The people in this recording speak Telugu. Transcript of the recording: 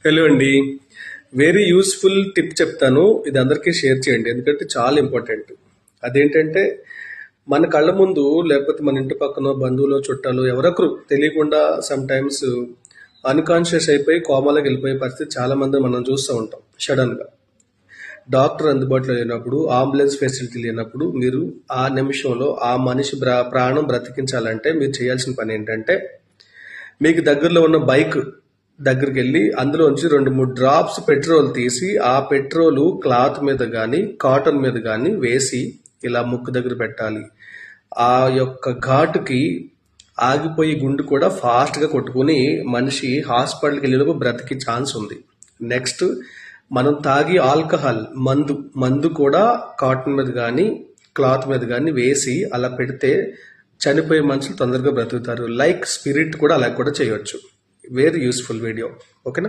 హలో అండి. వెరీ యూస్ఫుల్ టిప్ చెప్తాను. ఇది అందరికీ షేర్ చేయండి, ఎందుకంటే చాలా ఇంపార్టెంట్. అదేంటంటే మన కళ్ళ ముందు లేకపోతే మన ఇంటి పక్కన బంధువులు చుట్టాలు ఎవరొకరు తెలియకుండా సమ్ టైమ్స్ అన్కాన్షియస్ అయిపోయి కోమాలోకి వెళ్ళిపోయే పరిస్థితి చాలా మంది మనం చూస్తూ ఉంటాం. సడన్గా డాక్టర్ అందుబాటులో లేనప్పుడు, అంబులెన్స్ ఫెసిలిటీ లేనప్పుడు మీరు ఆ నిమిషంలో ఆ మనిషి ప్రాణం బ్రతికించాలంటే మీరు చేయాల్సిన పని ఏంటంటే, మీకు దగ్గరలో ఉన్న బైక్ దగ్గరికి వెళ్ళి అందులోంచి 2-3 డ్రాప్స్ పెట్రోల్ తీసి ఆ పెట్రోల్ క్లాత్ మీద కానీ కాటన్ మీద కానీ వేసి ఇలా ముక్కు దగ్గర పెట్టాలి. ఆ యొక్క ఘాటుకి ఆగిపోయి గుండు కూడా ఫాస్ట్గా కొట్టుకుని మనిషి హాస్పిటల్కి వెళ్ళేలోపు బ్రతికి ఛాన్స్ ఉంది. నెక్స్ట్, మనం తాగి ఆల్కహాల్ మందు కూడా కాటన్ మీద కానీ క్లాత్ మీద కానీ వేసి అలా పెడితే చనిపోయే మనుషులు తొందరగా బ్రతుకుతారు. లైక్ స్పిరిట్ కూడా అలా కూడా చేయొచ్చు. Very useful video. ఓకేనా?